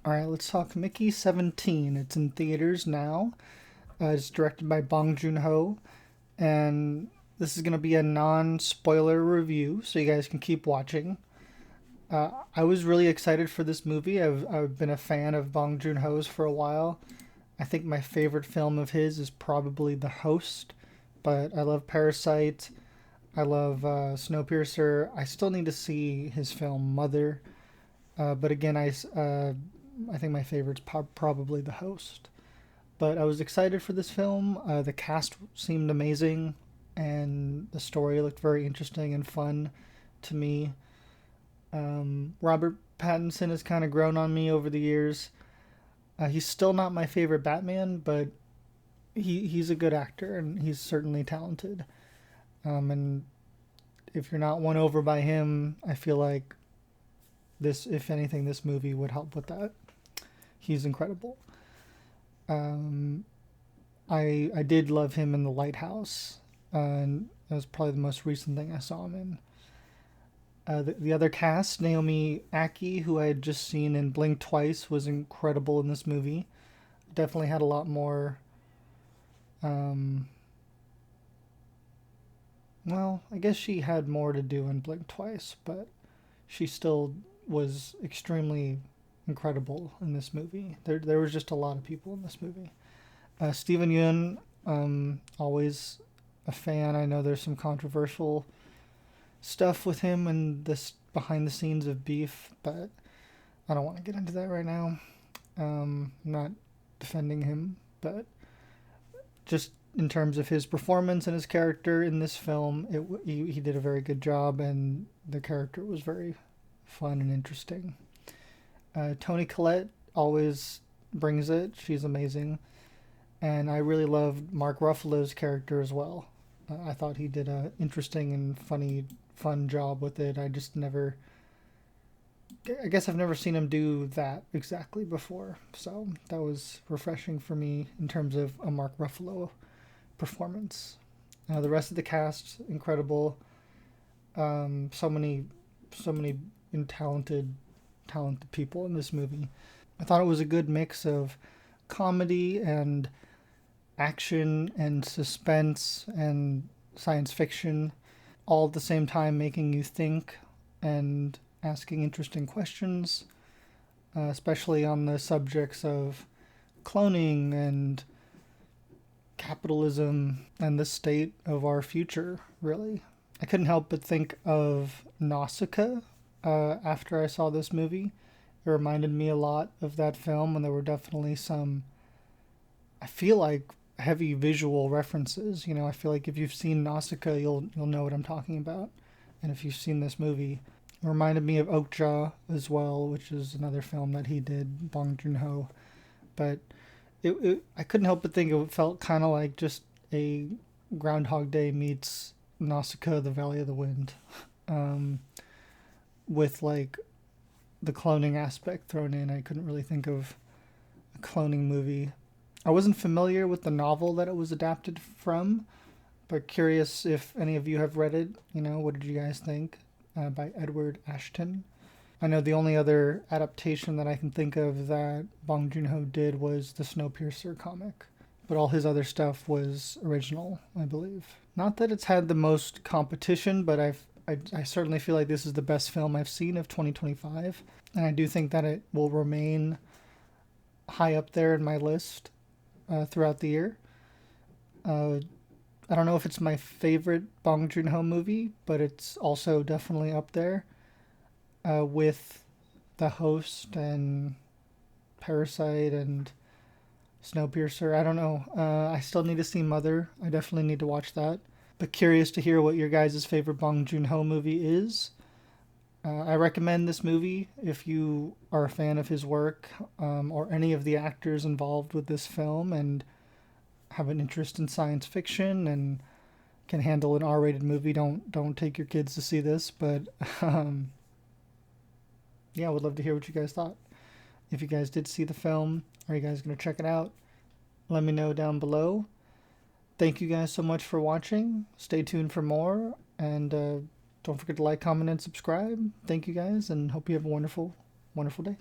Alright, let's talk Mickey 17. It's in theaters now. It's directed by Bong Joon-Ho, and this is going to be a non-spoiler review, so you guys can keep watching. I was really excited for this movie. I've been a fan of Bong Joon-Ho's for a while. I think my favorite film of his is probably The Host, but I love Parasite. I love Snowpiercer. I still need to see his film Mother, but again, I think my favorite's probably The Host. But I was excited for this film. The cast seemed amazing, and the story looked very interesting and fun to me. Robert Pattinson has kind of grown on me over the years. He's still not my favorite Batman, but he's a good actor and he's certainly talented. And if you're not won over by him, I feel like this, if anything, this movie would help with that. He's incredible. Um, I did love him in The Lighthouse, and that was probably the most recent thing I saw him in. The other cast, Naomi Aki, who I had just seen in Blink Twice, was incredible in this movie. Definitely had a lot more. Um, well, I guess she had more to do in Blink Twice, but she still was extremely incredible in this movie. There was just a lot of people in this movie. Stephen Yeun, always a fan. I know there's some controversial stuff with him and this behind the scenes of beef, but I don't want to get into that right now. I'm not defending him, but just in terms of his performance and his character in this film, he did a very good job, and the character was very fun and interesting. Toni Collette always brings it. She's amazing. And I really loved Mark Ruffalo's character as well. I thought he did a interesting and funny, fun job with it. I just never, I guess I've never seen him do that exactly before. So that was refreshing for me in terms of a Mark Ruffalo performance. The rest of the cast, incredible. So many, so many talented people in this movie. I thought it was a good mix of comedy and action and suspense and science fiction, all at the same time making you think and asking interesting questions, especially on the subjects of cloning and capitalism and the state of our future, really. I couldn't help but think of Nausicaa after I saw this movie. It reminded me a lot of that film, and there were definitely some, I feel like, heavy visual references. You know, I feel like if you've seen Nausicaa, you'll know what I'm talking about, and if you've seen this movie, it reminded me of Okja as well, which is another film that he did, Bong Joon-Ho. But I couldn't help but think it felt kind of like just a Groundhog Day meets Nausicaa, the Valley of the Wind, um, with like the cloning aspect thrown in. I couldn't really think of a cloning movie. I wasn't familiar with the novel that it was adapted from, but curious if any of you have read it. You know, what did you guys think? By Edward Ashton. I know the only other adaptation that I can think of that Bong Joon-ho did was the Snowpiercer comic, but all his other stuff was original, I believe. Not that it's had the most competition, but I certainly feel like this is the best film I've seen of 2025, and I do think that it will remain high up there in my list throughout the year. Uh, I don't know if it's my favorite Bong Joon-ho movie, but it's also definitely up there with The Host and Parasite and Snowpiercer. I don't know. I still need to see Mother. I definitely need to watch that. But curious to hear what your guys' favorite Bong Joon-ho movie is. I recommend this movie if you are a fan of his work, or any of the actors involved with this film and have an interest in science fiction and can handle an R-rated movie. Don't take your kids to see this, but yeah, I would love to hear what you guys thought. If you guys did see the film, are you guys going to check it out? Let me know down below. Thank you guys so much for watching. Stay tuned for more, and don't forget to like, comment, and subscribe. Thank you guys, and hope you have a wonderful, wonderful day.